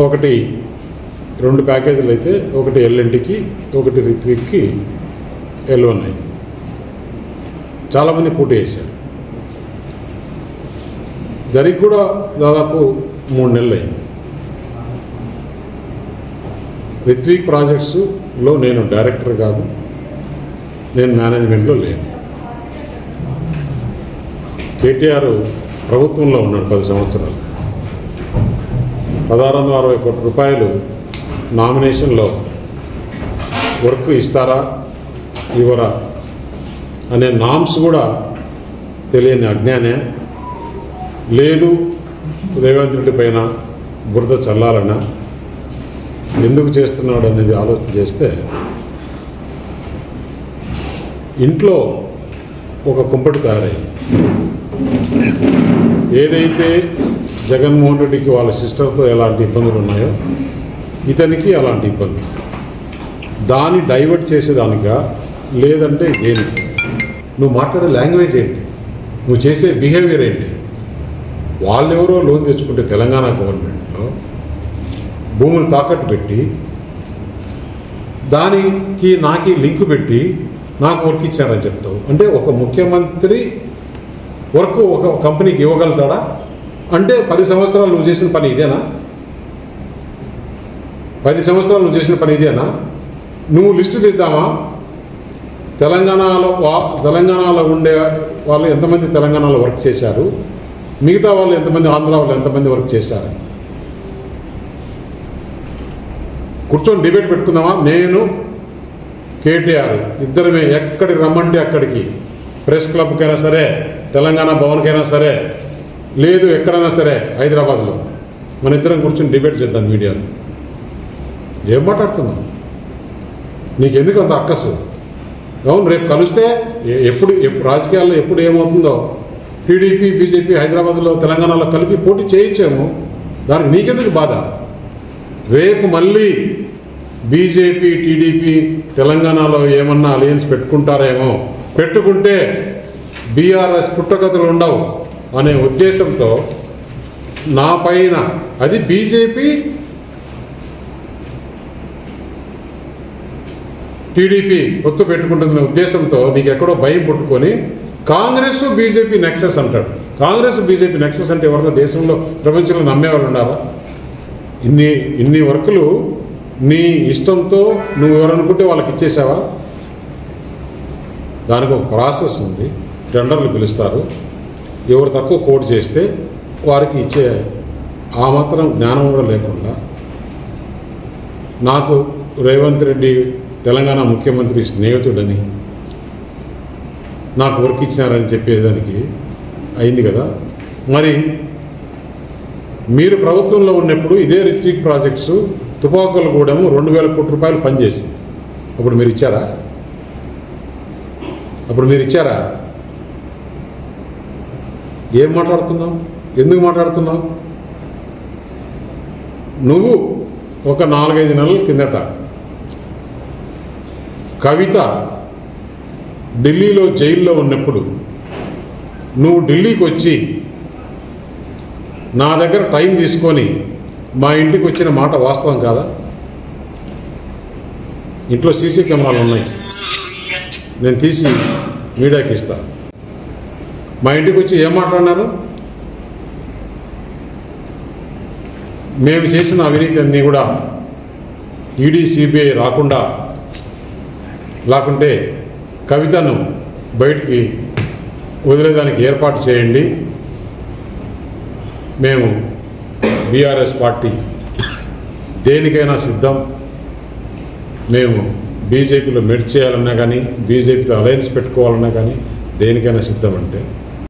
ఒకటి 2 ప్యాకేజీలు అయితే ఒకటి ఎల్ఎన్టీకి ఒకటి రిత్విక్కి L1 అయింది. చాలామంది పోటీ చేశారు. జరిగి కూడా దాదాపు 3 నెలలు అయింది. రిత్విక్ ప్రాజెక్ట్స్లో నేను డైరెక్టర్ కాదు, నేను మేనేజ్మెంట్లో లేను. కేటీఆర్ ప్రభుత్వంలో ఉన్నాడు 10 సంవత్సరాలు. 1660 కోట్ల రూపాయలు నామినేషన్లో వర్క్ ఇస్తారా ఇవ్వరా అనే నామ్స్ కూడా తెలియని అజ్ఞానే. లేదు రేవంత్ రెడ్డి పైన బురద చల్లాలన్నా ఎందుకు చేస్తున్నాడు అనేది ఆలోచన చేస్తే ఇంట్లో ఒక కుంపటి తయారయ్యింది. ఏదైతే జగన్మోహన్ రెడ్డికి వాళ్ళ సిస్టర్తో ఎలాంటి ఇబ్బందులు ఉన్నాయో ఇతనికి అలాంటి ఇబ్బంది. దాన్ని డైవర్ట్ చేసేదానికా లేదంటే దేనికి? నువ్వు మాట్లాడే లాంగ్వేజ్ ఏంటి, నువ్వు చేసే బిహేవియర్ ఏంటి? వాళ్ళెవరో లోన్ తెచ్చుకుంటే తెలంగాణ గవర్నమెంట్లో భూములు తాకట్టు పెట్టి దానికి నాకి లింక్ పెట్టి నాకు వర్క్ ఇచ్చారని చెప్తావు. అంటే ఒక ముఖ్యమంత్రి వర్క్ ఒక కంపెనీకి ఇవ్వగలుగుతాడా? అంటే 10 సంవత్సరాలు నువ్వు చేసిన పని ఇదేనా? 10 సంవత్సరాలు నువ్వు చేసిన పని ఇదేనా? నువ్వు లిస్టు తీద్దామా? తెలంగాణలో ఉండే వాళ్ళు ఎంతమంది తెలంగాణలో వర్క్ చేశారు, మిగతా వాళ్ళు ఎంతమంది, ఆంధ్ర వాళ్ళు ఎంతమంది వర్క్ చేశారు? కూర్చొని డిబేట్ పెట్టుకుందామా? నేను కేటీఆర్ ఇద్దరమే ఎక్కడికి రమ్మంటే అక్కడికి, ప్రెస్ క్లబ్కైనా సరే, తెలంగాణ భవన్కైనా సరే, లేదు ఎక్కడైనా సరే హైదరాబాద్లో మన ఇద్దరం కూర్చొని డిబేట్ చేద్దాం మీడియాలో. ఏం మాట్లాడుతున్నావు? నీకెందుకు అంత అక్కసు? అవును, రేపు కలిస్తే ఎప్పుడు రాజకీయాల్లో ఎప్పుడు ఏమవుతుందో టీడీపీ బీజేపీ హైదరాబాద్లో తెలంగాణలో కలిపి పోటీ చేయించాము. దానికి నీకెందుకు బాధ? రేపు మళ్ళీ బీజేపీ టీడీపీ తెలంగాణలో ఏమన్నా అలయన్స్ పెట్టుకుంటారేమో, పెట్టుకుంటే బీఆర్ఎస్ పుట్టగతులు ఉండవు అనే ఉద్దేశంతో నా పైన, అది బీజేపీ టీడీపీ పొత్తు పెట్టుకుంటుందనే ఉద్దేశంతో నీకు ఎక్కడో భయం పుట్టుకొని కాంగ్రెస్ బీజేపీ నెక్సెస్ అంటాడు. కాంగ్రెస్ బీజేపీ నెక్సెస్ అంటే ఎవరన్నా దేశంలో ప్రపంచంలో నమ్మేవాళ్ళు ఉన్నారా? ఇన్ని వర్కులు నీ ఇష్టంతో నువ్వు ఎవరనుకుంటే వాళ్ళకి ఇచ్చేసావా? దానికి ఒక ప్రాసెస్ ఉంది. టెండర్లు పిలుస్తారు, ఎవరు తక్కువ కోట్ చేస్తే వారికి ఇచ్చే ఆ మాత్రం జ్ఞానం కూడా లేకుండా నాకు రేవంత్ రెడ్డి తెలంగాణ ముఖ్యమంత్రి స్నేహితుడని నాకు వర్క్ ఇచ్చినారని చెప్పేదానికి అయింది కదా. మరి మీరు ప్రభుత్వంలో ఉన్నప్పుడు ఇదే రిత్విక్ ప్రాజెక్ట్స్ తుపాకులగూడెం 2000 కోట్ల రూపాయలు పనిచేసింది. అప్పుడు మీరు ఇచ్చారా? ఏం మాట్లాడుతున్నావు? ఎందుకు మాట్లాడుతున్నావు? నువ్వు ఒక 4-5 నెలల కిందట కవిత ఢిల్లీలో జైల్లో ఉన్నప్పుడు నువ్వు ఢిల్లీకి వచ్చి నా దగ్గర టైం తీసుకొని మా ఇంటికి వచ్చిన మాట వాస్తవం కాదా? ఇంట్లో సీసీ కెమెరాలు ఉన్నాయి, నేను తీసి మీడియాకి ఇస్తాను. మా ఇంటికి వచ్చి ఏం మాట్లాడినారు? మేము చేసిన అవినీతి అన్నీ కూడా ఈడీ సిబిఐ రాకుండా, లేకుంటే కవితను బయటికి వదిలేదానికి ఏర్పాటు చేయండి. మేము బీఆర్ఎస్ పార్టీ దేనికైనా సిద్ధం. మేము బీజేపీలో మెర్జ్ చేయాలన్నా కానీ, బీజేపీతో అలయన్స్ పెట్టుకోవాలన్నా కానీ దేనికైనా సిద్ధం అంటే